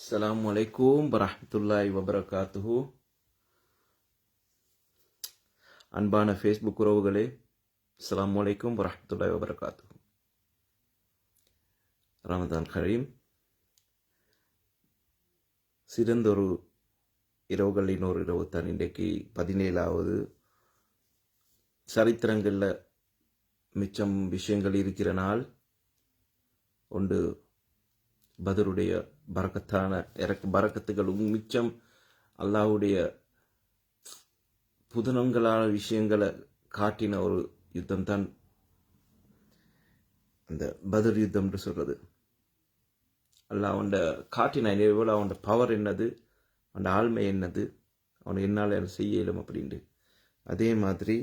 அஸ்ஸலாமு அலைக்கும் வரஹ்மத்துல்லாஹி வபரகாத்துஹு. அன்பான ஃபேஸ்புக் உறவுகளே, அஸ்ஸலாமு அலைக்கும் வரஹ்மத்துல்லாஹி வபரகாத்துஹு. ரமதான் கரீம். சிறந்தொரு இரவுகளின் ஒரு இரவு தான் இன்றைக்கு 17வது. சரித்திரங்களில் மிச்சம் விஷயங்கள் இருக்கிற நாள் ஒன்று. பதருடைய பரக்கத்தான பரக்கத்துகளும் மிச்சம் அல்லாஹ்வுடைய புதனங்களான விஷயங்களை காட்டின ஒரு யுத்தம் தான் அந்த பதர் யுத்தம்னு சொல்றது. அல்லாஹ் அவன் காட்டின எவ்வளோ அவன் பவர் என்னது, அவன் ஆழ்மை என்னது, அவனை என்னால் செய்ய இயலும் அப்படின்ட்டு. அதே மாதிரி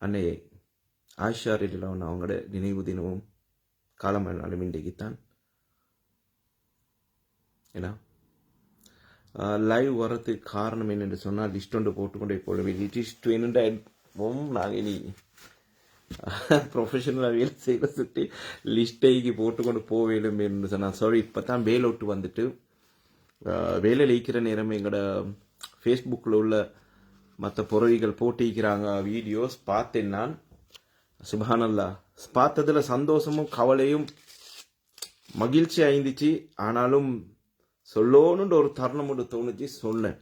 அன்னை ஆயிஷா ரலியல்லாஹு அன்ஹா அவங்களோட நினைவு தினமும் காலமானாலும் இன்றைக்குத்தான். ஏன்னா லைவ் வர்றதுக்கு காரணம் என்னென்று சொன்னால் லிஸ்ட் ஒன்று போட்டுக்கொண்டே போடுவேன். இட் இஸ் டு என்னும் நாங்கள் இனி ப்ரொஃபஷனலாக வேலை செய்ய சுட்டி லிஸ்டைக்கு போட்டுக்கொண்டு போவேலும் என்று சொன்னால் சாரி. இப்போ தான் வேலை விட்டு வந்துட்டு வேலையில் இருக்கிற நேரம் எங்களோட ஃபேஸ்புக்கில் உள்ள மற்ற பொறவிகள் போட்டிக்கிறாங்க வீடியோஸ் பார்த்தேன். நான் சுப்ஹானல்லாஹ் பார்த்ததில் சந்தோஷமும் கவலையும் மகிழ்ச்சி ஆயிருந்துச்சு. ஆனாலும் சொல்லணுன்ற ஒரு தருணம் ஒன்று தோணுச்சு, சொன்னேன்.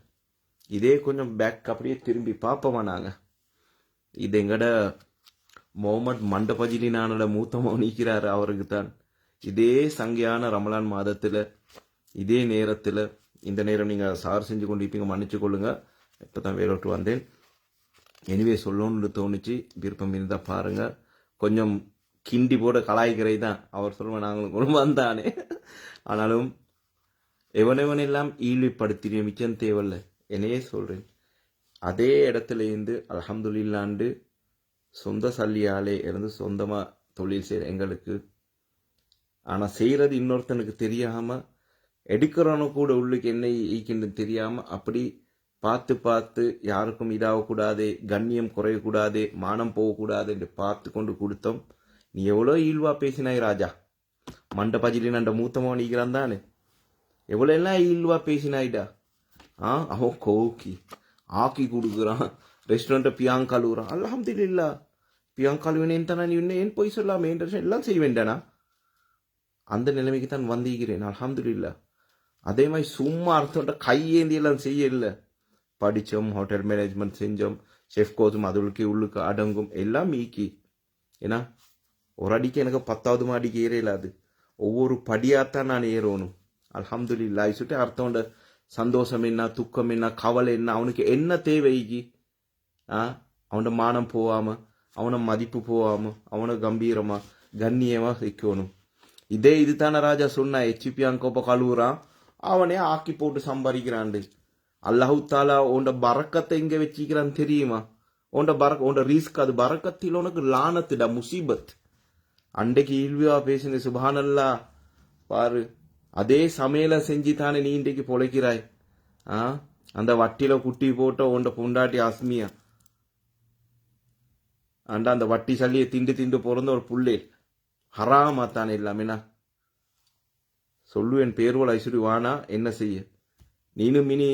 இதே கொஞ்சம் பேக் அப்படியே திரும்பி பார்ப்போமா நாங்கள். இது எங்கட முகமது மண்டபஜிலினானோட மூத்த மௌனிக்கிறார். அவருக்கு தான் இதே சங்கையான ரமலான் மாதத்தில் இதே நேரத்தில் இந்த நேரம் நீங்கள் சார் செஞ்சு கொண்டு இருப்பீங்க, மன்னிச்சு கொள்ளுங்க. இப்போ தான் வேற விட்டு வந்தேன். எனிவே சொல்லணும்னு தோணுச்சு. விருப்பம் இருந்தால் பாருங்கள். கொஞ்சம் கிண்டி போட கலாய்கரை தான் அவர் சொல்லுவேன், நாங்களும் கொண்டு வந்தானே. ஆனாலும் எவனெல்லாம் ஈழ்விப்படுத்தின மிச்சம் தேவையில்ல, என்னையே சொல்கிறேன். அதே இடத்துல இருந்து அல்ஹம்துலில்லாண்டு சொந்த சல்லியாலே இருந்து சொந்தமாக தொழில் செய்கிற எங்களுக்கு, ஆனால் செய்கிறது இன்னொருத்தனுக்கு தெரியாமல், எடுக்கிறவனு கூட உள்ளுக்கு என்ன ஈக்கின்னு தெரியாமல் அப்படி பார்த்து பார்த்து யாருக்கும் இதாகக்கூடாது, கண்ணியம் குறையக்கூடாது, மானம் போகக்கூடாது என்று பார்த்து கொண்டு கொடுத்தோம். நீ எவ்வளோ ஈழ்வா பேசினாய் ராஜா, மண்ட பஜிலின் அந்த மூத்தமாக நீக்கிறான் தானே, எவ்வளோ எல்லாம் ஈழ்வா பேசினாய்டா. அவன் கோக்கி ஆக்கி கொடுக்குறான், ரெஸ்டாரண்ட்டை பியாங் கழுவுறான். அல்ஹம்துலில்லாஹ், பியாங் கழுவினேன் தானே, நீ இன்னும் ஏன் போய் சொல்லாம எல்லாம் செய்ய வேண்டானா. அந்த நிலைமைக்கு தான் வந்திருக்கிறேன் அல்ஹம்துலில்லாஹ். அதே மாதிரி சும்மா அர்த்தம் கையேந்தி எல்லாம் செய்ய இல்லை. படித்தோம், ஹோட்டல் மேனேஜ்மெண்ட் செஞ்சோம், செஃப் கோச்சும் அதுக்கு உள்ளுக்கு அடங்கும் எல்லாம் ஈக்கி. ஏன்னா ஒரு அடிக்கு எனக்கு 10வது மாடிக்கு ஏறையிலாது, ஒவ்வொரு படியாத்தான் நான் ஏறணும். அல்ஹம்துலில்லாஹ் சொல்லிட்டு அர்த்தம் சந்தோஷம் என்ன, துக்கம் என்ன, கவலை என்ன, அவனுக்கு என்ன தேவைக்கு அவனோட மானம் போகாம, அவனை மதிப்பு போகாம, அவனை கம்பீரமா கண்ணியமா வைக்கணும். இதே இது தானே ராஜா சொன்னா, எச்சிப்பியாங்கோப்ப கழுவுறான், அவனே ஆக்கி போட்டு சம்பாதிக்கிறான். அல்லாஹு தாலா உண்ட பறக்கத்தை இங்க வச்சிக்கிறான் தெரியுமா? உண்ட ரிஸ்க் அது பறக்கத்தில் உனக்கு லானத்துடா, முசீபத். அன்றைக்கு இல்வியா பேசுன சுப்ஹானல்லா பாரு. அதே சமையலை செஞ்சு தானே நீ இன்றைக்கு பொழைக்கிறாய். அந்த வட்டியில குட்டி போட்ட உண்ட பொண்டாட்டி அஸ்மியா அண்டா அந்த வட்டி சல்லியை திண்டு பிறந்த ஒரு புள்ளே ஹராமா தானே இல்லாமேனா சொல்லுவேன். பேர்வல் ஐஸ்வரி வானா என்ன செய்ய, நீனும் மினி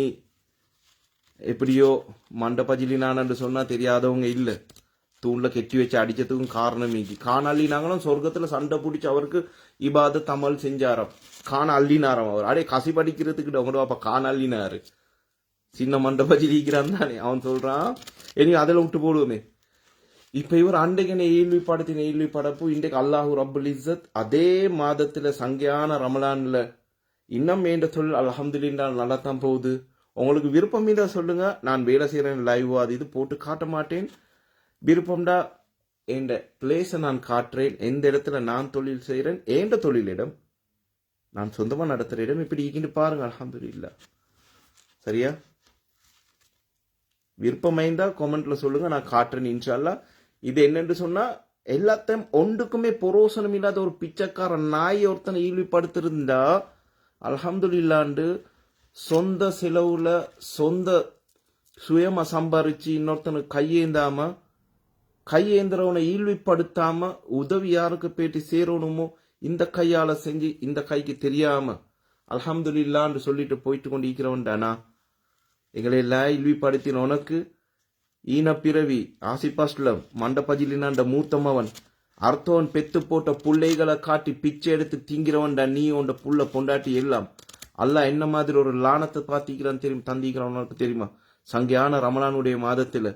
எப்படியோ மண்டபஜிலினான்னு சொன்னா தெரியாதவங்க இல்லை. தூண்ல கெட்டி வச்சு அடிச்சதுக்கும் காரணம் இங்கி காணல்லினாங்களும் சொர்க்கத்துல சண்டை பிடிச்சி அவருக்கு இபாத தமல் செஞ்சாராம். காண அள்ளினாராம் அவர். அடே கசி படிக்கிறதுக்கு டொங்கடோ அப்ப காணல்லினாரு. சின்ன மண்டபஜிலிக்கிறான் தானே அவன் சொல்றான். இனி அதில் விட்டு போடுவோமே. இப்ப இவர் அன்றைக்கு ஈழ்வி படப்பு இன்றைக்கு அல்லாஹு ரப்புல் இஸ்ஸத் அதே மாதத்துல சங்கையான ரமலான்ல இன்னும் வேண்ட தொழில் அல்ஹம்துலில்லாஹ் நல்லா தான் போகுது. உங்களுக்கு விருப்பம் இருந்தா சொல்லுங்க, நான் வேலை செய்யறேன் லைவ் அது இது போட்டு காட்ட மாட்டேன். விருப்பம்டா என் பிளேஸை நான் காட்டுறேன், எந்த இடத்துல நான் தொழில் செய்யறேன், ஏண்ட தொழிலிடம் நான் சொந்தமா நடத்துற இடம் இப்படி இங்கிட்டு பாருங்க. அல்ஹம்துலில்லாஹ் சரியா? விருப்பமைந்தா கமெண்ட்ல சொல்லுங்க, நான் காட்டுறேன் இன்ஷா அல்லாஹ். இது என்னன்னு சொன்னா எல்லாத்தையும் ஒன்றுக்குமே பொரோசனம் இல்லாத ஒரு பிச்சைக்கார நாய் ஒருத்தனை ஈழ்விப்படுத்திருந்தா அல்ஹம்துலில்லாண்டு சொந்த செலவுல சொந்த சுயமா சம்பாரிச்சு இன்னொருத்தனுக்கு கையேந்திரவனை ஈழ்விப்படுத்தாம உதவி யாருக்கு போயிட்டு சேரணுமோ இந்த கையால செஞ்சு இந்த கைக்கு தெரியாம அல்ஹம்துலில்லான்னு சொல்லிட்டு போயிட்டு கொண்டு இருக்கிறவன்டானா எங்களை எல்லாம் இழிவுபடுத்தின உனக்கு ஈனப்பிறவி ஆசிபாஸ்லம் மண்டபஜிலினாண்ட மூத்தமவன் அர்த்தவன் பெத்து போட்ட புள்ளைகளை காட்டி பிச்சை எடுத்து திங்கிறவன்டா நீ உண்ட புள்ள பொண்டாட்டி எல்லாம் அல்லாஹ் என்ன மாதிரி ஒரு லானத்தை பார்த்திக்கிறான் தெரியும் தந்திக்கிறான் தெரியுமா சங்கையான ரமலானுடைய மாதத்துல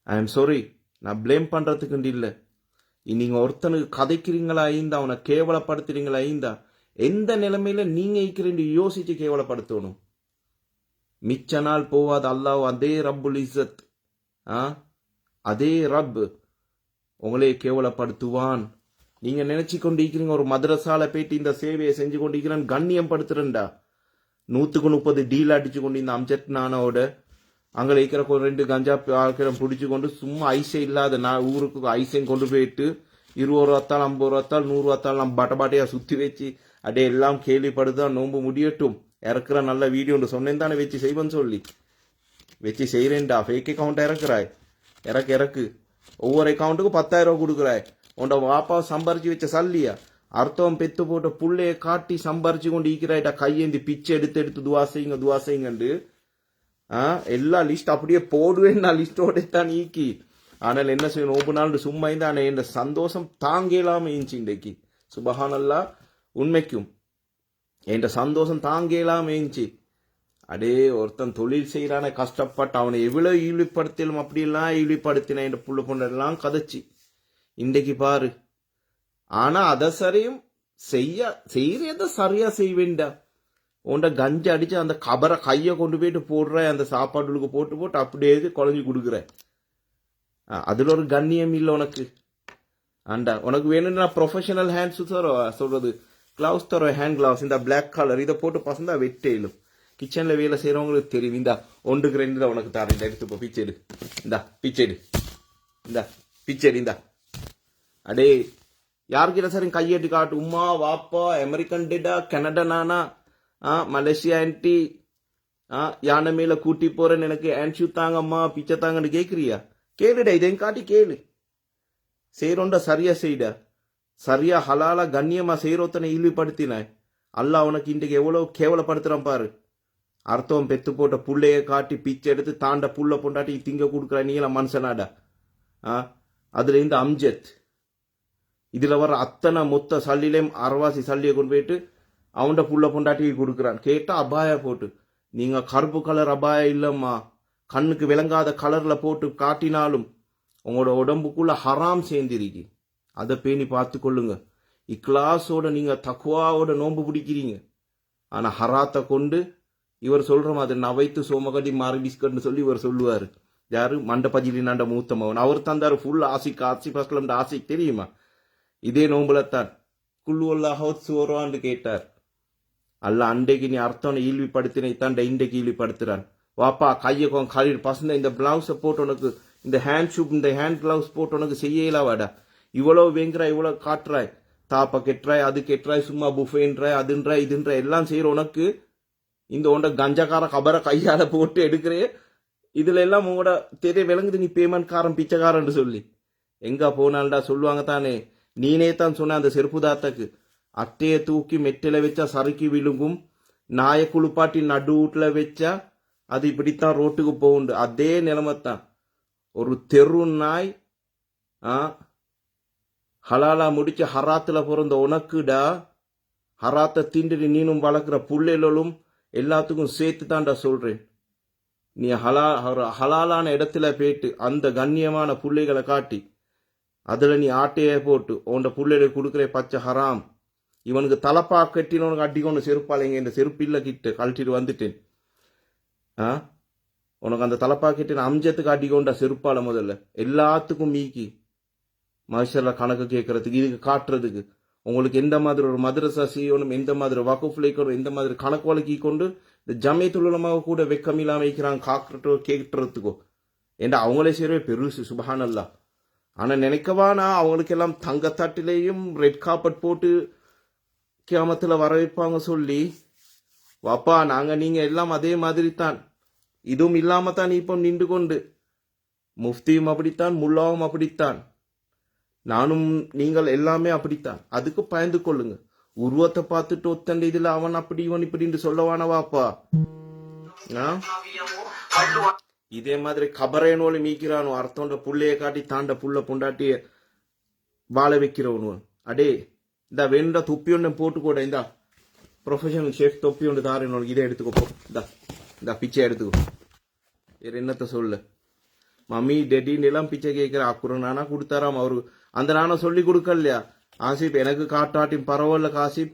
ஐ எம் சாரி நான் பிளேம் பண்றதுக்கு இல்லை நீங்க ஒருத்தனுக்கு கதைக்கிறீங்களா ஐந்தா அவனை கேவலப்படுத்துறீங்களா ஐந்தா எந்த நிலைமையில நீங்க இருக்கிறீங்க யோசிச்சு கேவலப்படுத்தணும் மிச்ச நாள் போவாது அல்லாஹ் அதே ரப்புல் இஸ்ஸத் அதே ரப் உங்களே கேவலப்படுத்துவான் நீங்க நினைச்சு கொண்டிருக்கிறீங்க ஒரு மதரசால போயிட்டு இந்த சேவையை செஞ்சு கொண்டிருக்கிறேன் கண்ணியம் படுத்துறேன்டா 130 டீல் அடிச்சு கொண்டு இந்த அம்ஜத் நானோட அங்கே இருக்கிற 2 கஞ்சா ஆக்கிரம் பிடிச்சு கொண்டு சும்மா ஐஸே இல்லாத நான் ஊருக்கு ஐஸையும் கொண்டு போயிட்டு 20 ரூபாத்தால் 50 ரூபாத்தால் 100 ரூபாத்தால் நம்ம பட்டபாட்டையா சுத்தி வச்சு அப்படியே எல்லாம் கேள்விப்படுதான் நோம்பு முடியட்டும் இறக்குற நல்ல வீடியோ சொன்னேன் தானே வச்சு செய்வேன்னு சொல்லி வச்சு செய்யறேன்டா ஃபேக் அக்கௌண்ட் இறக்குறாய் இறக்கு ஒவ்வொரு அக்கௌண்ட்டுக்கும் 10,000 ரூபா கொடுக்குறாய் உன்ட வாப்பா சம்பாரிச்சு வச்ச சல்லியா அர்த்தம் பெத்து போட்ட புள்ளைய காட்டி சம்பாரிச்சு கொண்டு ஈக்கிறாய்டா கையேந்தி பிச்சை எடுத்து துவா செய்யுங்கண்டு எல்லா லிஸ்ட் அப்படியே போடுவேன் நான் லிஸ்டோட தான் நீக்கி ஆனால் என்ன செய்யணும் ஒவ்வொரு நாள் சும்மா இருந்தா என் சந்தோஷம் தாங்கலாம இருந்துச்சு இன்றைக்கு சுபஹானல்லாஹ் உண்மைக்கும் என் சந்தோஷம் தாங்கலாம இருந்துச்சு அடே ஒருத்தன் தொழில் செய்யறான கஷ்டப்பட்டு அவனை எவ்வளவு இழிவுபடுத்தலும் அப்படியெல்லாம் இழிவுபடுத்தின என் புள்ள பொண்ணெல்லாம் கதைச்சு இன்றைக்கு பாரு ஆனா அதை சரியும் செய்யறத சரியா செய்வேண்டா உண்ட கஞ்சி அடிச்சு அந்த கபரை கையை கொண்டு போயிட்டு போடுற அந்த சாப்பாடுகளுக்கு போட்டு அப்படியே குழஞ்சி கொடுக்குற அதுல ஒரு கண்ணியம் இல்லை உனக்கு ஆண்டா உனக்கு வேணும்னா ப்ரொஃபஷனல் ஹேண்ட்ஸ் சொல்றது கிளவுஸ் தர ஹேண்ட் கிளவுஸ் இந்த பிளாக் கலர் இதை போட்டு பசந்தா வெட்டேலும் கிச்சன்ல வேலை செய்யறவங்களுக்கு தெரியும் இந்தா 1-2 உனக்கு தரேன் இந்த எடுத்து பிச்செடு இந்தா பிச்செடு இந்தா பிச்செடு இந்தா அடே யாருக்கிட்ட சரி கையெட்டு காட்டு உமா வாப்பா அமெரிக்கன் டேடா கனடா நானா மலேசியா ஆன்டி யானை மேல கூட்டி போறேன்னு எனக்கு ஆன்ஷூ தாங்கம்மா பிச்சை தாங்கன்னு கேக்குறியா கேளுடா இதையும் காட்டி கேளு செய்யறோண்டா சரியா செய்டா சரியா ஹலாலா கண்ணியமா செய்யறோத்தனை இழிவுபடுத்தினாய் அல்லாஹ் உனக்கு இன்றைக்கு எவ்வளவு கேவலப்படுத்துறான் பாரு அர்த்தம் பெத்து போட்ட புள்ளைய காட்டி பிச்சை எடுத்து தாண்ட புள்ள பொண்டாட்டி திங்க கொடுக்குற நீலாம் மனுஷனாடா அதுல இந்த அம்ஜத் இதுல வர அத்தனை மொத்த சல்லிலையும் அரவாசி சல்லியை கொண்டு போயிட்டு அவன்ட புள்ள பொண்டாட்டிக்கு கொடுக்குறான் கேட்டா அபாயா போட்டு நீங்க கருப்பு கலர் அபாயா இல்லம்மா கண்ணுக்கு விளங்காத கலர்ல போட்டு காட்டினாலும் உங்களோட உடம்புக்குள்ள ஹராம் சேர்ந்திருக்கு அதை பேணி பார்த்து கொள்ளுங்க இக்லாஸோட நீங்க தக்குவாவோட நோன்பு பிடிக்கிறீங்க ஆனா ஹராத்தை கொண்டு இவர் சொல்ற மாதிரி நவைத்து சோமகடி மாறி பிஸ்கட்னு சொல்லி இவர் சொல்லுவாரு யாரு மண்டபஜிலினாண்ட மூத்தமவன் அவர் தந்தாரு ஃபுல் ஆசி பஸ்லம் ஆசிக் தெரியுமா இதே நோம்புலத்தான் குல்லுவல்லாஹத் சோர்வான்னு கேட்டார் அல்ல அண்டைக்கு நீ அர்த்தம் ஈழ்விப்படுத்தினை தாண்ட இன்றைக்கு ஈழ்விப்படுத்துறான் வாப்பா கையை காலில் பசங்க இந்த பிளவுஸை போட்டு உனக்கு இந்த ஹேண்ட் ஷூப் இந்த ஹேண்ட் கிளவுஸ் போட்டு உனக்கு செய்யலா வாடா இவ்வளவு வேங்குறாய் இவ்வளவு காட்டுறாய் தாப்பா கெட்டுறாய் அது கெட்டுறாய் சும்மா புஃபேன்றாய் அதுன்றாய் இதுன்றாய் எல்லாம் செய்யற உனக்கு இந்த உண்ட கஞ்சக்கார கபரை கையால போட்டு எடுக்கிறே இதுல எல்லாம் உங்களோட தெரிய விளங்குது நீ பேமெண்ட் காரன் பிச்சைக்காரன் சொல்லி எங்க போனால்டா சொல்லுவாங்க தானே நீனே தான் சொன்ன அந்த செருப்பு தாத்தக்கு அட்டையை தூக்கி மெட்டில வச்சா சறுக்கி விழுங்கும் நாயை குளிப்பாட்டி நடு வீட்டுல வச்சா அது இப்படித்தான் ரோட்டுக்கு போகுண்டு அதே நிலைமைத்தான் ஒரு தெரு நாய் ஹலாலா முடிச்சு ஹராத்துல பிறந்த உனக்குடா ஹராத்தை திண்டு நீனும் வளர்க்குற புள்ளைகளும் எல்லாத்துக்கும் சேர்த்து தான்டா சொல்றேன் நீ ஹலாலான இடத்துல போயிட்டு அந்த கண்ணியமான புள்ளைகளை காட்டி அதுல நீ ஆட்டையே போட்டு உன்ட புள்ளைகளை கொடுக்குற பச்சை ஹராம் இவனுக்கு தலப்பா கட்டினவனுக்கு அடிக்கொண்டு செருப்பாளைங்க இந்த செருப்பு இல்ல கிட்ட கழட்டிட்டு வந்துட்டேன் உனக்கு அந்த தலப்பா கட்டின அம்ஜத்துக்கு அடிக்கொண்டா செருப்பால முதல்ல எல்லாத்துக்கும் மீக்கி மனுஷர்ல கணக்கு கேட்கறதுக்கு இதுக்கு காட்டுறதுக்கு உங்களுக்கு எந்த மாதிரி ஒரு மதரசா செய்யணும் எந்த மாதிரி வகுப்புல வைக்கணும் எந்த மாதிரி கணக்கு வழக்கி கொண்டு இந்த ஜமைத்துலமாக கூட வெக்கமில்லாம வைக்கிறாங்க காக்கிறதோ கேட்டுறதுக்கோ ஏண்டா அவங்களே செய்யறவே பெருசு சுபஹானல்லா ஆனா நினைக்கவானா அவங்களுக்கு எல்லாம் தங்கத்தட்டிலையும் ரெட் கார்பெட் போட்டு கியாமத்துல வர வைப்பாங்க சொல்லி வாப்பா நாங்க நீங்க எல்லாம் அதே மாதிரி தான் இதுவும் இல்லாம தான் இப்போ நின்று கொண்டு முஃப்தியும் அப்படித்தான் முல்லாவும் அப்படித்தான் நானும் நீங்கள் எல்லாமே அப்படித்தான். அதுக்கு பயந்து கொள்ளுங்க. உருவத்தை பார்த்துட்டு ஒத்தண்ட இதுல அவன் அப்படி இவன் இப்படின்னு சொல்லவானவாப்பா. இதே மாதிரி கபரேனோல மீக்கிறானோ அர்த்தோண்ட புள்ளைய காட்டி தாண்ட புள்ள பொண்டாட்டிய வாழ வைக்கிறவனு. அடே இந்த வேணுண்டா தொப்பி ஒன்று போட்டுக்கூட இந்தா ப்ரொஃபஷனல் ஷெஃப் தொப்பி ஒன்று தாரேன். இதை எடுத்துக்கோ. இந்த பிச்சை எடுத்துக்கோ. வேற என்னத்த சொல்லு. மம்மி டெடின்னு எல்லாம் பிச்சை கேட்கிற அப்புறம் நானா கொடுத்தாராம் அவரு. அந்த நானும் சொல்லி கொடுக்கலையா ஆசிப் எனக்கு காட்டாட்டி பரவாயில்ல காசிப்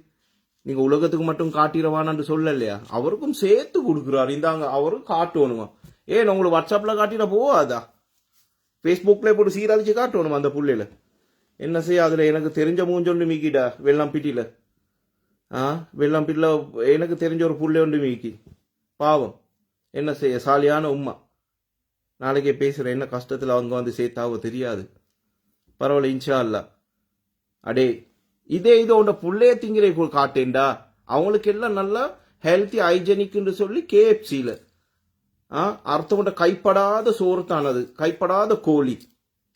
நீங்க உலகத்துக்கு மட்டும் காட்டிடவானு சொல்லலையா. அவருக்கும் சேர்த்து கொடுக்குறாரு. இந்தாங்க அவரும் காட்டணுமா. ஏன் உங்களுக்கு வாட்ஸ்அப்ல காட்டிட போவாதா? ஃபேஸ்புக்ல போட்டு சீராதிச்சு காட்டணும் அந்த புள்ளையில. என்ன செய்ய அதுல எனக்கு தெரிஞ்ச மூஞ்சொண்டு மீக்கிடா வெள்ளாம்பிட்டியில. வெள்ளாம்பிட்டில எனக்கு தெரிஞ்ச ஒரு புள்ளை ஒன்று மீக்கி பாவம். என்ன செய்ய சாலியான உம்மா. நாளைக்கே பேசுற என்ன கஷ்டத்துல அவங்க வந்து சேர்த்தாவோ தெரியாது. பரவாயில்ல இன்ஷா அல்லா. அடே இதே உண்ட புள்ளைய திங்கிற காட்டேன்டா. அவங்களுக்கு எல்லாம் நல்லா ஹெல்த்தி ஹைஜெனிக்னு சொல்லி KFCல அர்த்தம் கொண்ட கைப்படாத சோறு தானது. கைப்படாத கோழி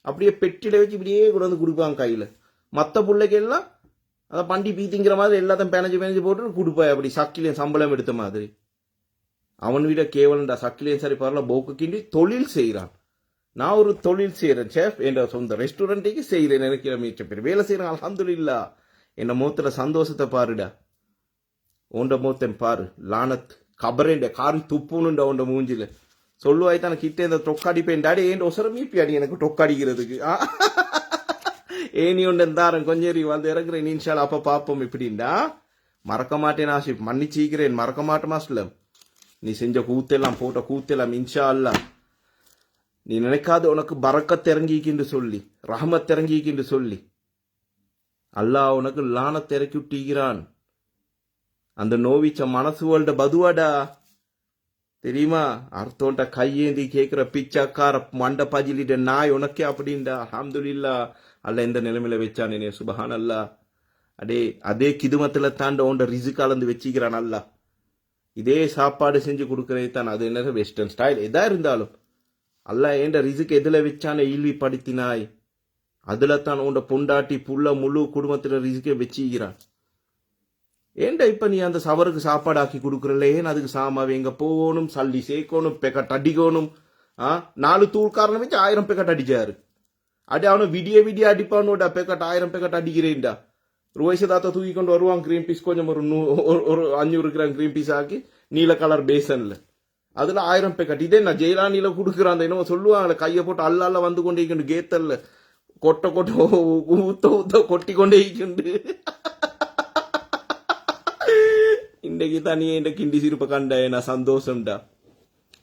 அப்படியே பெட்டில வச்சு இப்படியே கொண்டு வந்து கொடுப்பாங்க கையில. மற்ற பிள்ளைக்கு எல்லாம் அதான் பண்டி பீத்திங்கிற மாதிரி எல்லாத்தையும் பேனஞ்சு போட்டு கொடுப்பாய். அப்படி சக்கிலியன் சம்பளம் எடுத்த மாதிரி. அவன் விட கேவலண்டா. சக்கிலியன் சரி பரவாயில்ல போக்கு கிண்டி தொழில் செய்யறான். நான் ஒரு தொழில் செய்யறேன் செஃப். என்ற சொந்த ரெஸ்டாரண்ட்டுக்கு செய்யறேன். எனக்கு மிச்சம் பேர் வேலை செய்யறேன். அல்ஹம்துலில்லாஹ். என்ன மூத்துல சந்தோஷத்தை பாருடா. உண்ட மூத்தன் பாரு. லானத் கபரேண்ட காரி துப்புனுண்டா உண்ட மூஞ்சில சொல்லுவாய் தான் கிட்டே இந்த தொக்காடிப்பேன் டாடி ஏன் ஒசரம் மீப்பியாடி எனக்கு தொக்காடிக்கிறதுக்கு. ஏனி ஒன்று தாரன் கொஞ்சம் வந்து இறங்குறேன் இன்ஷால் அப்ப பாப்போம் இப்படின்டா. மறக்க மாட்டேன் ஆசிப் மன்னிச்சிக்கிறேன். மறக்க மாட்டேன் மாஸ்லம். நீ செஞ்ச கூத்தெல்லாம் போட்ட கூத்தெல்லாம் இன்ஷா அல்லா. நீ நினைக்காது உனக்கு பரக்கத் இறங்கிக்கின்று சொல்லி ரஹமத் இறங்கிக்கின்று சொல்லி அல்லாஹ் உனக்கு லானத் இறக்கி விட்டுகிறான். அந்த நோவிச்ச மனசு வாழ்ட பதுவாடா தெரியுமா. அர்த்தோண்ட கையேந்தி கேட்கிற பிச்சைக்கார மண்ட பஜிலிட நாய் உனக்கே அப்படின்டா. அல்ஹம்துலில்லாஹ். அல்ல இந்த நிலைமையில வச்சானே சுபஹான் அல்லா. அடே அதே கிதுமத்துல தாண்ட உண்ட ரிசு கலந்து வச்சுக்கிறான் அல்லா. இதே சாப்பாடு செஞ்சு கொடுக்கறே தான். அது என்ன வெஸ்டர்ன் ஸ்டைல் எதா இருந்தாலும் அல்ல ஏண்ட ரிசுக்கு எதுல வச்சான இழிவுபடுத்தினாய். அதுல தான் உண்ட பொண்டாட்டி புள்ள முழு குடும்பத்துல ரிசுக்கை வச்சுக்கிறான். ஏண்டா இப்ப நீ அந்த சவருக்கு சாப்பாடு ஆக்கி கொடுக்கறல. ஏன் அதுக்கு சாமாவை எங்க போகணும் சல்லி சேர்க்கணும் பெக்கட் அடிக்கணும். 4 தூள்காரனை வச்சு 1000 பெக்கட் அடிச்சாரு. அடி அவனு விடிய அடிப்பானோடா பெக்கட் 1000 பெக்கட் அடிக்கிறேன்டா. ரோஹிதாத்த தூக்கி கொண்டு வருவான் கிரீன் பீஸ் கொஞ்சம் ஒரு 500 கிராம் கிரீன் பீஸ் ஆக்கி நீல கலர் பேசன்ல அதுல 1000 பெக்கட். இதே நான் ஜெயிலானில கொடுக்குறான் என்னமோ சொல்லுவாங்கல்ல கையை போட்டு அல்லால வந்து கொண்டே கேத்தல்ல கொட்ட ஊத்த கொட்டி கொண்டே இன்றைக்கு தனியே இந்த கிண்டி சிரிப்ப கண்ட நான் சந்தோஷம்டா.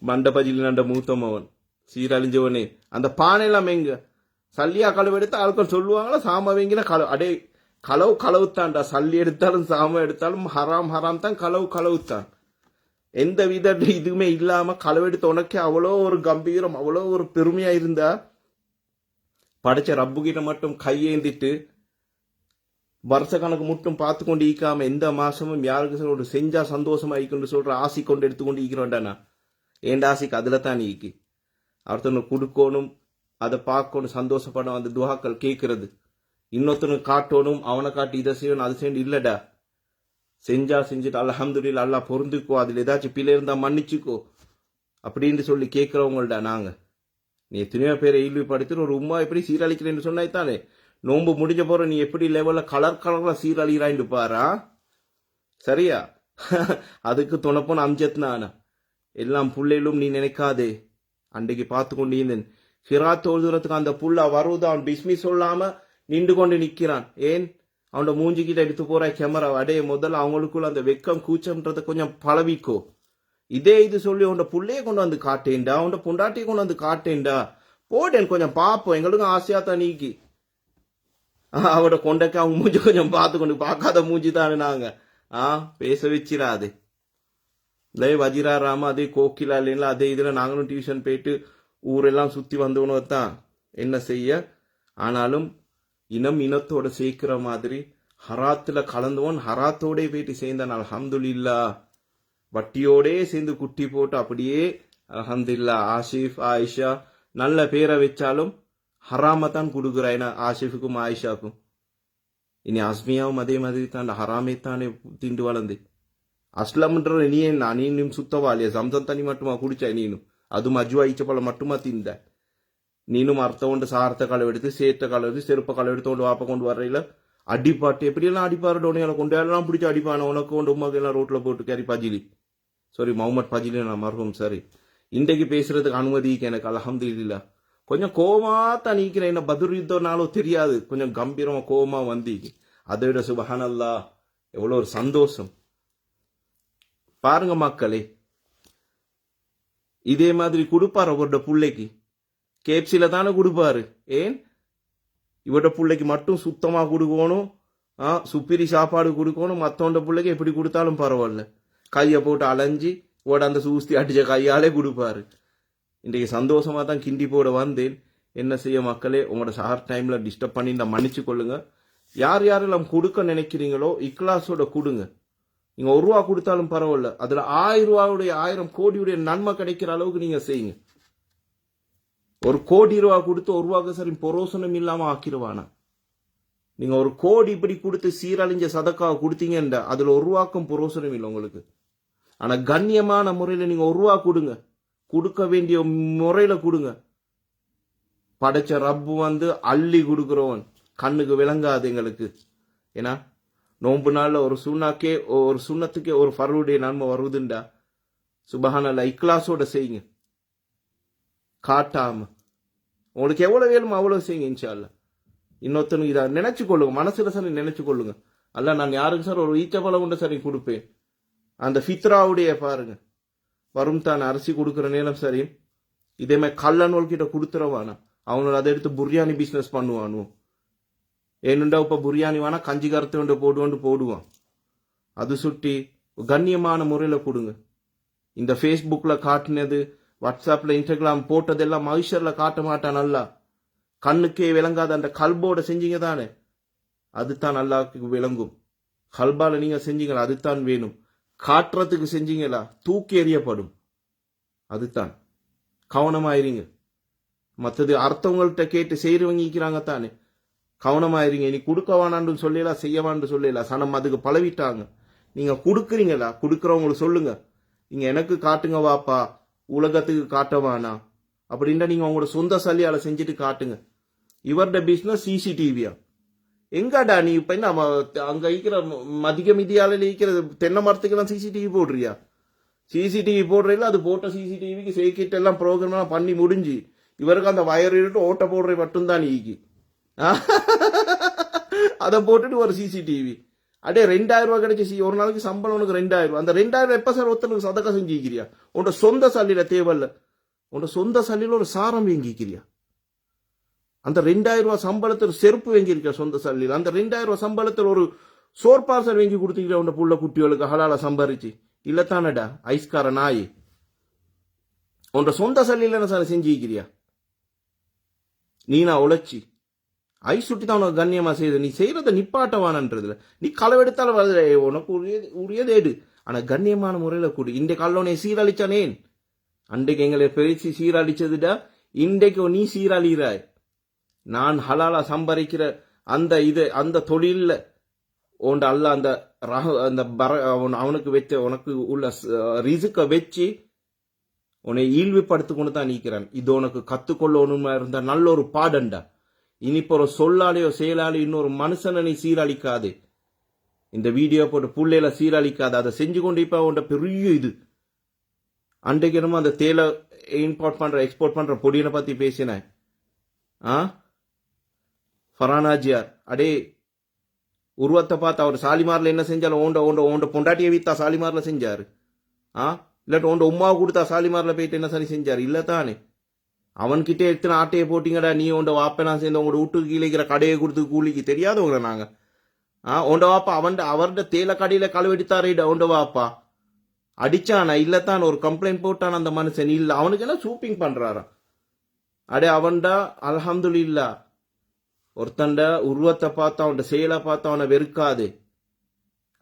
மண்டபஜில் நண்ட மூத்தமவன் சீரழிஞ்சவனே. அந்த பானையெல்லாம் எங்க சல்லியா களவு எடுத்து ஆட்கள் சொல்லுவாங்களா சாம வைங்கின களவு. அடே களவுத்தான்டா. சல்லி எடுத்தாலும் சாம எடுத்தாலும் ஹராம் தான். களவுத்தான். எந்த வித இதுவுமே இல்லாம களவெடுத்த உனக்கே அவ்வளோ ஒரு கம்பீரம் அவ்வளோ ஒரு பெருமையா இருந்தா படைச்ச ரப்பு கிட்ட மட்டும் கையேந்திட்டு வருஷ கணக்கு மட்டும் பார்த்து கொண்டு ஈக்காம எந்த மாசமும் யாருக்கு ஒரு செஞ்சா சந்தோஷமா ஈக்குன்னு சொல்ற ஆசி கொண்டு எடுத்துக்கொண்டு ஈக்கிறோண்டானா. ஏண்ட ஆசிக்கு அதுல தான் ஈக்கி ஒருத்தனுக்கு கொடுக்கணும் அதை பார்க்கணும் சந்தோஷப்படும். அந்த துவாக்கள் கேட்கறது இன்னொருத்தனுக்கு காட்டணும் அவனை காட்டி இதை செய்யணும் அது செய்யணும் இல்லடா. செஞ்சா செஞ்சுட்டு அல்ஹம்துலில்லாஹ் அல்லா பொருந்துக்கோ. அதுல ஏதாச்சும் பிள்ளை இருந்தா மன்னிச்சுக்கோ அப்படின்னு சொல்லி கேட்கிறவங்கள்டா நாங்க. நீ எத்தனையோ பேரை இழிவுபடுத்தி ஒரு உமா எப்படி சீரழிக்கிறேன்னு சொன்னாய்த்தானே. நோம்பு முடிஞ்ச போற நீ எப்படி லெவல்ல கலர்ல சீரழிகிறான்னு பாரா. சரியா அதுக்கு துணப்போன அம்ஜத் நானா. எல்லாம் புள்ளையிலும் நீ நினைக்காதே. அன்றைக்கு பார்த்து கொண்டு இருந்தேன் ஹிராத் தோல்துறதுக்கு அந்த புள்ள வருதான் பிஸ்மி சொல்லாம நின்று கொண்டு நிக்கிறான். ஏன் அவனோட மூஞ்சிக்கிட்ட எடுத்து போற கேமரா. அடைய முதல்ல அவங்களுக்குள்ள அந்த வெக்கம் கூச்சம்ன்றத கொஞ்சம் பழவிக்கோ. இதே இது சொல்லி உன்னோட புள்ளைய கொண்டு வந்து காட்டேன்டா உன்னோட பொண்டாட்டியை கொண்டு வந்து காட்டேன்டா போட்டேன் கொஞ்சம் பாப்போம். எங்களுக்கும் ஆசையா தான் நீக்கி அவட கொண்டக்க அவங்க மூஞ்சி கொஞ்சம் பார்த்து கொண்டு பார்க்காத மூஞ்சி தானே நாங்க பேச வச்சிடாது. இல்லை வஜிராராம அதே கோக்கிலா இல்லைங்களா அதே இதுல நாங்களும் டியூஷன் போயிட்டு ஊரெல்லாம் சுத்தி வந்தவனு தான் என்ன செய்ய. ஆனாலும் இனத்தோட சேர்க்கிற மாதிரி ஹராத்துல கலந்தவன் ஹராத்தோட போயிட்டு சேர்ந்தான். அல்ஹம்துலில்லாஹ். வட்டியோடே சேர்ந்து குட்டி போட்டு அப்படியே அல்ஹம்துலில்லாஹ். ஆசிஃப் ஆயிஷா நல்ல பேரை வச்சாலும் ஹராம தான் கொடுக்குறா. ஏன்னா ஆஷிஃபுக்கும் ஆயிஷாக்கும். இனி அஸ்மியாவும் அதே மாதிரி தான் ஹராமே தானே திண்டு வளர்ந்து. அஸ்லம்ன்ற நீ என்ன நீனும் சுத்தவா இல்லையா? சம்சம் தண்ணி மட்டுமா குடிச்சா நீனும்? அதுவும் அஜுவா ஈச்சப்பழம் மட்டுமா திண்ட? நீனும் அர்த்தம் கொண்டு சார்த்த களை எடுத்து சேத்த களை எடுத்து செருப்ப களை எடுத்து கொண்டு வாப்ப கொண்டு வர்றையில அடிப்பாட்டு எப்படியெல்லாம் அடிப்பாரு டோனியால கொண்டு எல்லாம் பிடிச்சி அடிப்பான உனக்கு கொண்டு உமாக்கு எல்லாம் ரோட்ல போட்டு கேரி பஜிலி சாரி முகமது பஜிலி நான் மறக்கும் சரி. இன்றைக்கு பேசுறதுக்கு அனுமதிக்கு எனக்கு அல்ஹம்துலில்லாஹ். கொஞ்சம் கோவமா நீக்கிறேன். என்ன பத்ர் யுத்தம்னாலும் தெரியாது, கொஞ்சம் கம்பீரமா கோவமா வந்தீங்க. அதை விட சுபஹானல்லாஹ் எவ்வளவு ஒரு சந்தோஷம் பாருங்க மக்களே. இதே மாதிரி கொடுப்பாரு அவரோட பிள்ளைக்கு. கேப்சில தானே கொடுப்பாரு. ஏன் இவரோட பிள்ளைக்கு மட்டும் சுத்தமா கொடுக்கணும், சுப்பிரி சாப்பாடு கொடுக்கணும். மத்தவண்ட பிள்ளைக்கு எப்படி கொடுத்தாலும் பரவாயில்ல, கையை போட்டு அலைஞ்சி ஓட அந்த சூஸ்தி அடிச்ச கையாலே கொடுப்பாரு. இன்றைக்கு சந்தோஷமா தான் கிண்டி போட வந்தேன். என்ன செய்ய மக்களே, உங்களோட ஷார்ட் டைம்ல டிஸ்டர்ப் பண்ணி நான் மன்னிச்சு கொள்ளுங்க. யார் யாரெல்லாம் கொடுக்க நினைக்கிறீங்களோ இக்லாஸோட கொடுங்க. நீங்க ₹1 கொடுத்தாலும் பரவாயில்ல, அதுல ₹1000 1000 கோடியுடைய நன்மை கிடைக்கிற அளவுக்கு நீங்க செய்யுங்க. ₹1 கோடி கொடுத்து ₹1 சரி பொரோசனம் இல்லாம ஆக்கிடுவானா? நீங்க ₹1 கோடி இப்படி கொடுத்து சீரழிஞ்ச சதக்காவை கொடுத்தீங்கன்ற அதுல ₹1 பொரோசனம் இல்லை உங்களுக்கு. ஆனா கண்ணியமான முறையில நீங்க ₹1 கொடுங்க, கொடுக்க வேண்டிய முறையில கொடுங்க. படைச்ச ரப்பு அள்ளி கொடுக்கிறவன், கண்ணுக்கு விளங்காது எங்களுக்கு. ஏன்னா நோன்பு நாள்ல ஒரு சுண்ணத்துக்கே ஒரு ஃபர்வுடைய நன்மை வருதுண்டா சுபஹானல்லாஹ். இக்லாஸோட செய்யுங்க, காட்டாம. உங்களுக்கு எவ்வளவு வேணுமோ அவ்வளவு செய்யுங்க இன்ஷா அல்லாஹ். இன்னொருத்தனுக்கு இதை நினைச்சு கொள்ளுங்க, மனசுல சரி நினைச்சு கொள்ளுங்க. அல்ல நான் யாருக்கு சார் ஒரு ஈச்சப்பழம் உண்டு சரி கொடுப்பேன். அந்த ஃபித்ராவுடைய பாருங்க வரும் தான் அரிசி கொடுக்குற நேரம் சரி, இதே மாதிரி கல்லனோல் கிட்ட கொடுத்துறவானா அவனோட அதை எடுத்து புரியாணி பிசினஸ் பண்ணுவானு. ஏனுண்டா இப்ப புரியாணி வேணா கஞ்சி கருத்து போடுவான். அது சுட்டி கண்ணியமான முறையில கொடுங்க. இந்த ஃபேஸ்புக்ல காட்டினது, வாட்ஸ்அப்ல இன்ஸ்டாகிராம் போட்டதெல்லாம் மகிஷர்ல காட்ட மாட்டான். நல்லா கண்ணுக்கே விளங்காத அந்த கல்போட செஞ்சீங்க தானே, அதுதான் அல்லாஹ்வுக்கு விளங்கும். கல்பால நீங்க செஞ்சீங்களா அதுதான் வேணும். காட்டுறதுக்கு செஞ்சீங்களா தூக்கி எறியப்படும். அதுதான் கவனமாயிருங்க. மற்றது அர்த்தவங்கள்ட்ட கேட்டு செய்யறவங்க தானே, கவனமாயிருங்க. நீ கொடுக்க வேணான்னு சொல்லலாம், செய்யவான்னு சொல்லலாம். சனம் அதுக்கு பழவிட்டாங்க. நீங்க கொடுக்குறீங்களா, கொடுக்குறவங்களுக்கு சொல்லுங்க, நீங்க எனக்கு காட்டுங்க வாப்பா, உலகத்துக்கு காட்டவானா அப்படின்டா நீங்க உங்களோட சொந்த சல்லியால செஞ்சுட்டு காட்டுங்க. இவருடைய பிசினஸ் சிசிடிவியா? எங்கடா நீ இப்ப என்ன அங்க இருக்கிற மதிக மிதியால இருக்கிற தென்னை மரத்துக்கெல்லாம் சிசிடிவி போடுறியா? சிசிடிவி போடுறீங்களா? அது போட்ட சிசிடிவிக்கு சேர்க்கிட்ட எல்லாம் ப்ரோக்ராம் எல்லாம் பண்ணி முடிஞ்சு இவருக்கு அந்த வயர் இட்டு ஓட்ட போடுற மட்டும்தான் நீக்கி அதை போட்டுட்டு ஒரு சிசிடிவி அடே ₹2000 கிடைச்சி ஒரு நாளைக்கு சம்பளம் உனக்கு 2000. அந்த 2000 எப்ப சார் ஒருத்தனுக்கு சதக்கா செஞ்சுக்கிறியா? உன்னோட சொந்த சல்லியில தேவையில்ல, உன்னோட சொந்த சல்லியில ஒரு சாரம் வாங்கிக்கிறியா? அந்த ₹2000 சம்பளத்தில் செருப்பு வாங்கியிருக்க சொந்த சல்லியில். அந்த ₹2000 சம்பளத்தில் ஒரு சோர் பார்சல் வாங்கி கொடுத்துக்கிற உன்ன புள்ள குட்டிகளுக்கு ஹலால சம்பாரிச்சு இல்லத்தானடா ஐஸ்கார நாய். உன்னோட சொந்த சல்லியில என்ன சார் செஞ்சுக்கிறியா? நீனா உழைச்சி ஐ சுட்டி தான் உனக்கு கண்ணியமா செய்யுது. நீ செய்யறத நிப்பாட்டவானன்றதுல நீ களவெடுத்தாலும் வருது, உனக்கு உரியதேடு. ஆனா கண்ணியமான முறையில கூடு. இன்றைக்கு கல்லோனை சீரழிச்சானேன், அன்றைக்கு எங்களை பெருசி சீரழிச்சதுடா. இன்றைக்கு நீ சீரழிகிறாய். நான் ஹலாலா சம்பாதிக்கிற அந்த தொழில உண்ட அல்ல அந்த அவனுக்கு வச்ச உனக்கு உள்ள ரிசுக்க வச்சு உன்னை ஈழ்வுபடுத்து கொண்டு தான் நீக்கிறான். இது உனக்கு கத்துக்கொள்ளணுமா இருந்த நல்ல ஒரு பாடண்டா. இனிப்போ ஒரு சொல்லாலேயோ செயலாலேயோ இன்னொரு மனுஷனை நீ சீரழிக்காது. இந்த வீடியோ போட்டு புள்ளையில சீரழிக்காது. அதை செஞ்சு கொண்டு இப்ப உண்ட பெரிய இது. அன்றைக்கு என்னமோ அந்த தேலை இம்போர்ட் பண்ற எக்ஸ்போர்ட் பண்ற பொடியனை பத்தி பேசினேன். ஃபரானாஜியார் அடே உருவத்தை பார்த்து அவர் சாலிமார்ல என்ன செஞ்சாலும் ஓண்ட பொண்டாட்டியை வீத்தா சாலிமார்ல செஞ்சாரு. இல்லாட்ட ஓண்ட உமாவை கொடுத்தா சாலிமார்ல போயிட்டு என்ன சரி செஞ்சாரு இல்லத்தானே? அவன்கிட்ட எத்தனை ஆட்டையை போட்டீங்கடா நீ உண்ட வாப்பனா சேர்ந்து உங்களோட வீட்டுக்கு கீழே இருக்கிற கடையை கொடுத்து கூலிக்கு தெரியாதவங்கள நாங்க. உண்ட வாப்பா அவருடைய தேயிலை கடையில களவெடுத்தாரேடா உண்ட வாப்பா அடிச்சானா இல்லத்தான் ஒரு கம்ப்ளைண்ட் போட்டான் அந்த மனுஷன். இல்ல அவனுக்கு என்ன சூப்பிங் பண்றாரா? அடே அவன்டா அல்ஹம்துலில்லாஹ் ஒருத்தண்ட உருவத்தை பார்த்து அவன் செயலை பார்த்து அவனை வெறுக்காது.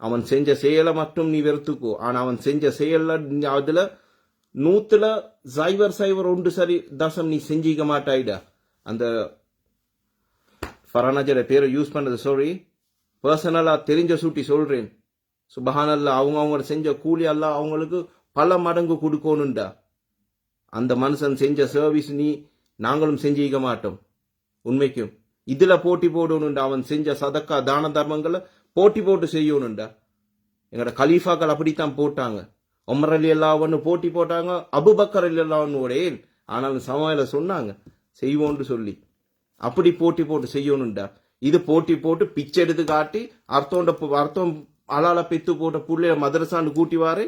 அவன் செஞ்ச செயலை மட்டும் நீ வெறுத்துக்கோ. ஆனா அவன் செஞ்ச செயல்ல அதுல 100% 0.1 சரி தசம் நீ செஞ்சிக்க மாட்டாயிடா. அந்த ஃபரானாஜோட பேரை யூஸ் பண்ணது சாரி, பர்சனலா தெரிஞ்ச சூட்டி சொல்றேன். சுபஹானல்லா, அவங்க செஞ்ச கூலி அல்லா அவங்களுக்கு பல மடங்கு கொடுக்கணும்டா. அந்த மனுஷன் செஞ்ச சர்வீஸ் நாங்களும் செஞ்சிக்க மாட்டோம். உண்மைக்கும் இதுல போட்டி போடணும்டா. அவன் செஞ்ச சதக்கா தான தர்மங்களை போட்டி போட்டு செய்யணும்டா. எங்கட கலீஃபாக்கள் அப்படித்தான் போட்டாங்க. உமர் அலி அல்லாஹ்னு போட்டி போட்டாங்க, அபூபக்கர் அலி அல்லாஹ்னோட. ஆனாலும் சமாயில சொன்னாங்க செய்வோன்னு சொல்லி. அப்படி போட்டி போட்டு செய்யணும்டா. இது போட்டி போட்டு பிச்சை எடுத்து காட்டி அர்த்தம் அலால பெத்து போட்ட புள்ளைய மதரசான்னு கூட்டி வாரு.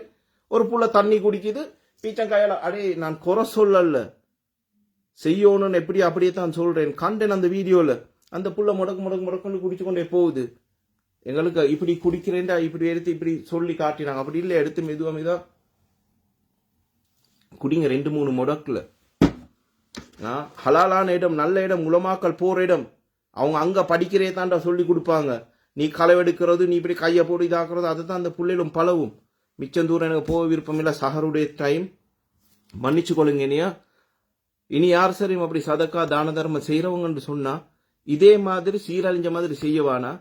ஒரு புள்ள தண்ணி குடிக்குது பீச்சங்காயால. அடே நான் குறை சொல்லல, செய்யணும்னு எப்படி அப்படியே தான் சொல்றேன். கண்டேன் அந்த வீடியோல. அந்த புள்ள முடக்குன்னு குடிச்சு கொண்டே போகுது. எங்களுக்கு இப்படி குடிக்கிறேன்டா இப்படி எடுத்து இப்படி சொல்லி காட்டினாங்க. அப்படி இல்லை, எடுத்து மெதுவா குடிங்க 2-3 முடக்குல. ஹலாலான இடம், நல்ல இடம், உலமாக்கள் போற இடம். அவங்க அங்க படிக்கிறே தான்டா சொல்லி கொடுப்பாங்க. நீ களவெடுக்கிறது, நீ இப்படி கையை போட்டு இதாக்குறது, அதுதான் அந்த பிள்ளைகளும் பழவும். மிச்சம் தூரம் எனக்கு போக விருப்பம் இல்லை. சஹருடைய டைம், மன்னிச்சு கொள்ளுங்க. இனி யார் சரி அப்படி சதக்கா தான தர்மம் செய்யறவங்கன்னு சொன்னா இதே மாதிரி சீரழிஞ்ச மாதிரி செய்யவானா?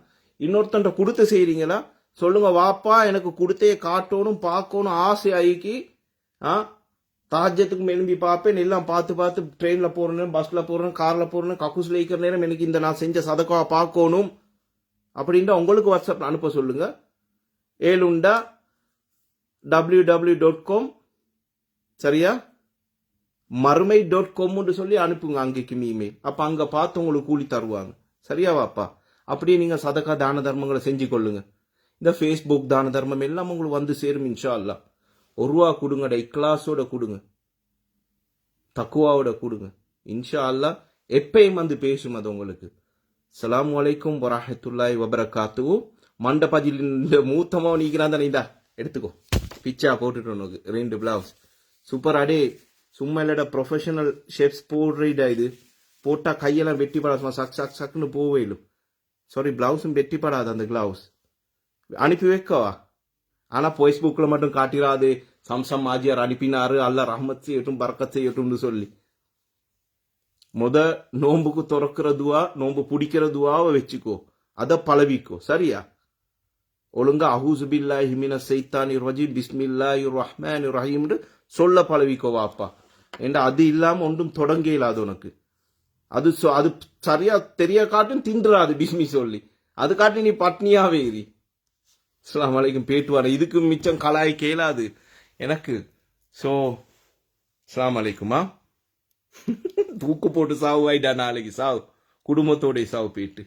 இன்னொருத்தன் கொடுத்து செய்றீங்களா சொல்லுங்க. வாப்பா எனக்கு கொடுத்தே காட்டணும் பார்க்கணும் ஆசை ஆகி தாஜ்யத்துக்கு எழும்பி பார்ப்பேன். எல்லாம் பார்த்து ட்ரெயின்ல போறேன், பஸ்ல போறேன், கார்ல போறேன், கக்கூஸ்ல இருக்கிற நேரம் எனக்கு இந்த நான் செஞ்ச சதக்கா பார்க்கணும் அப்படின்ட்டு உங்களுக்கு வாட்ஸ்அப்ல அனுப்ப சொல்லுங்க. ஏலுண்டா www.com சரியா, மறுமை.com சொல்லி அனுப்புங்க அங்கேக்கு இமெயில். அப்ப அங்க பார்த்து உங்களுக்கு கூலி தருவாங்க. சரியா வாப்பா? அப்படியே நீங்க சதக்கா தான தர்மங்களை செஞ்சு கொள்ளுங்க. இந்த ஃபேஸ்புக் தான தர்மம் எல்லாம் உங்களுக்கு வந்து சேரும் இன்ஷா அல்லாஹ். ₹1 கொடுங்கடா, இக்லாஸோட கொடுங்க, தக்குவாவோட கொடுங்க. இன்ஷா அல்லாஹ் எப்பயும் வந்து பேசும் அது உங்களுக்கு. அஸ்ஸலாமு அலைக்கும் வரஹ்மத்துல்லாஹி வபரகாத்துஹு. மண்டபஜில் மூத்தமா நீக்கிறான் தானே, இந்தா எடுத்துக்கோ. பிச்சா போட்டுட்டு உனக்கு 2 பிளவுஸ் சூப்பர். அடே சும்மா இல்லடா, ப்ரொஃபஷனல் ஷெஃப்ஸ் போடுறீடா. இது போட்டா கையெல்லாம் வெட்டி படாது, சக்குன்னு போவேலும். சாரி, பிளவுஸும் வெட்டி படாது அந்த கிளவுஸ். அனுப்பி வைக்கவா? ஆனா ஃபேஸ்புக்ல மட்டும் காட்டிடாது சம்சம் மாஜியார் அனுப்பினாரு, அல்லாஹ் ரஹ்மத் செய்யட்டும் பரக்கத் செய்யட்டும்னு சொல்லி. நோம்புக்கு துறக்கிற துவா, நோம்பு பிடிக்கிற துவாவை வச்சுக்கோ, அத பழவிக்கோ. சரியா? ஒழுங்கா அஹூசு பில்லாஹி மினஷ் ஷைத்தானிர் ரஜீம் பிஸ்மில்லாஹிர் ரஹ்மானிர் ரஹீம் சொல்ல பழவிக்கோ வாப்பா. ஏண்டா அது இல்லாம ஒன்றும் தொடங்க இயலாது உனக்கு. அது சரியா தெரிய காட்டும் தின்றாது பிஸ்மி சொல்லி. அது காட்டி நீ பட்னியாவே ஏறி. அஸ்ஸலாமு அலைக்கும் பேட்டு வர. இதுக்கு மிச்சம் கலாய் கேளாது எனக்கு. சோ அஸ்ஸலாமு அலைக்குமா. தூக்கு போட்டு சாவு ஆயிட்டா, நாளைக்கு சாவு, குடும்பத்தோட சாவு போயிட்டு.